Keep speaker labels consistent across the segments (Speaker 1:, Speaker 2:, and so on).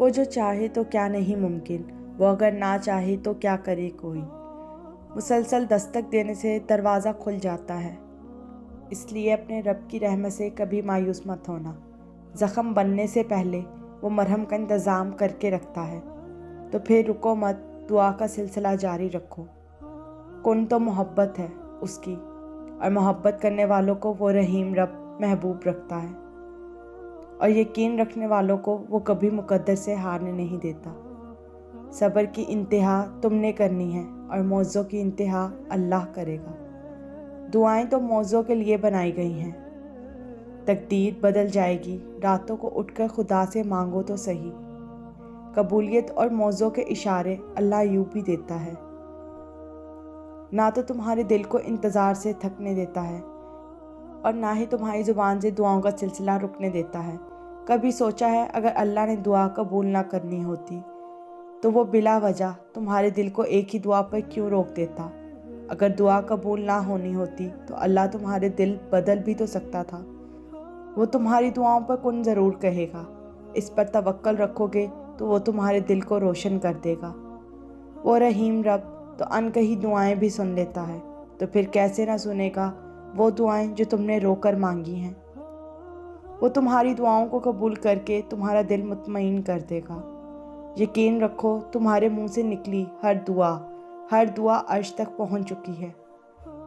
Speaker 1: وہ جو چاہے تو کیا نہیں ممکن، وہ اگر نہ چاہے تو کیا کرے کوئی۔ مسلسل دستک دینے سے دروازہ کھل جاتا ہے، اس لیے اپنے رب کی رحمت سے کبھی مایوس مت ہونا۔ زخم بننے سے پہلے وہ مرہم کا انتظام کر کے رکھتا ہے، تو پھر رکو مت، دعا کا سلسلہ جاری رکھو۔ کن تو محبت ہے اس کی، اور محبت کرنے والوں کو وہ رحیم رب محبوب رکھتا ہے، اور یقین رکھنے والوں کو وہ کبھی مقدر سے ہارنے نہیں دیتا۔ صبر کی انتہا تم نے کرنی ہے، اور موضوع کی انتہا اللہ کرے گا۔ دعائیں تو موضوع کے لیے بنائی گئی ہیں، تقدیر بدل جائے گی۔ راتوں کو اٹھ کر خدا سے مانگو تو صحیح۔ قبولیت اور موضوع کے اشارے اللہ یوں بھی دیتا ہے، نہ تو تمہارے دل کو انتظار سے تھکنے دیتا ہے، اور نہ ہی تمہاری زبان سے دعاؤں کا سلسلہ رکنے دیتا ہے۔ کبھی سوچا ہے اگر اللہ نے دعا قبول نہ کرنی ہوتی تو وہ بلا وجہ تمہارے دل کو ایک ہی دعا پر کیوں روک دیتا؟ اگر دعا قبول نہ ہونی ہوتی تو اللہ تمہارے دل بدل بھی تو سکتا تھا۔ وہ تمہاری دعاؤں پر کن ضرور کہے گا، اس پر توکل رکھو گے تو وہ تمہارے دل کو روشن کر دے گا۔ وہ رحیم رب تو ان کہی دعائیں بھی سن لیتا ہے، تو پھر کیسے نہ سنے گا وہ دعائیں جو تم نے رو کر مانگی ہیں۔ وہ تمہاری دعاؤں کو قبول کر کے تمہارا دل مطمئن کر دے گا۔ یقین رکھو تمہارے منہ سے نکلی ہر دعا عرش تک پہنچ چکی ہے۔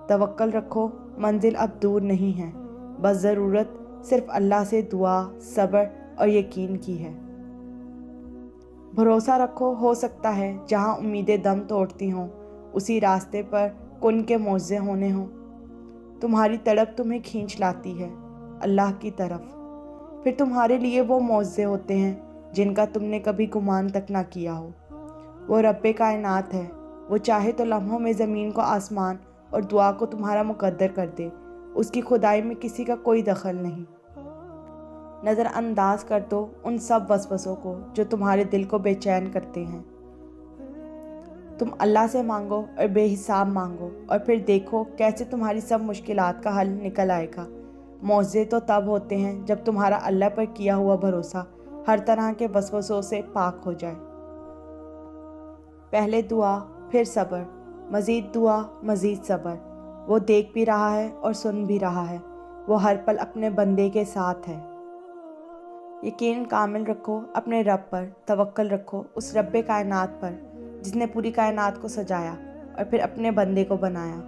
Speaker 1: توکل رکھو، منزل اب دور نہیں ہے، بس ضرورت صرف اللہ سے دعا، صبر اور یقین کی ہے۔ بھروسہ رکھو، ہو سکتا ہے جہاں امیدیں دم توڑتی ہوں اسی راستے پر کن کے معجزے ہونے ہوں۔ تمہاری تڑپ تمہیں کھینچ لاتی ہے اللہ کی طرف، پھر تمہارے لیے وہ معجزے ہوتے ہیں جن کا تم نے کبھی گمان تک نہ کیا ہو۔ وہ رب کائنات ہے، وہ چاہے تو لمحوں میں زمین کو آسمان اور دعا کو تمہارا مقدر کر دے۔ اس کی خدائی میں کسی کا کوئی دخل نہیں۔ نظر انداز کر دو ان سب وسوسوں کو جو تمہارے دل کو بے چین کرتے ہیں۔ تم اللہ سے مانگو اور بے حساب مانگو، اور پھر دیکھو کیسے تمہاری سب مشکلات کا حل نکل آئے گا۔ معجزے تو تب ہوتے ہیں جب تمہارا اللہ پر کیا ہوا بھروسہ ہر طرح کے وسوسوں سے پاک ہو جائے۔ پہلے دعا، پھر صبر، مزید دعا، مزید صبر۔ وہ دیکھ بھی رہا ہے اور سن بھی رہا ہے، وہ ہر پل اپنے بندے کے ساتھ ہے۔ یقین کامل رکھو اپنے رب پر، توکل رکھو اس رب کائنات پر جس نے پوری کائنات کو سجایا اور پھر اپنے بندے کو بنایا۔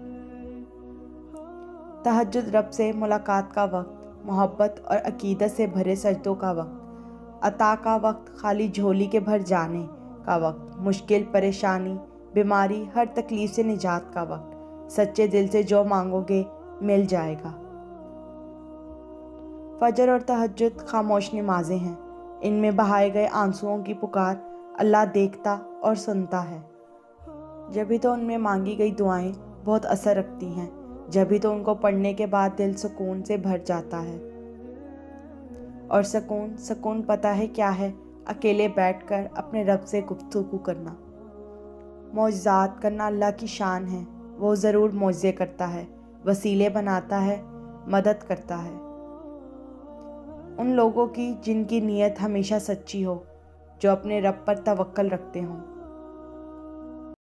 Speaker 1: تہجد رب سے ملاقات کا وقت، محبت اور عقیدت سے بھرے سجدوں کا وقت، عطا کا وقت، خالی جھولی کے بھر جانے کا وقت، مشکل، پریشانی، بیماری، ہر تکلیف سے نجات کا وقت۔ سچے دل سے جو مانگو گے مل جائے گا۔ فجر اور تہجد خاموش نمازیں ہیں، ان میں بہائے گئے آنسوؤں کی پکار اللہ دیکھتا اور سنتا ہے۔ جبھی تو ان میں مانگی گئی دعائیں بہت اثر رکھتی ہیں، جبھی تو ان کو پڑھنے کے بعد دل سکون سے بھر جاتا ہے۔ اور سکون پتہ ہے کیا ہے؟ اکیلے بیٹھ کر اپنے رب سے گفتگو کرنا۔ معجزات کرنا اللہ کی شان ہے، وہ ضرور معجزے کرتا ہے، وسیلے بناتا ہے، مدد کرتا ہے۔ ان لوگوں کی جن کی نیت ہمیشہ سچی ہو، جو اپنے رب پر توکل رکھتے ہوں۔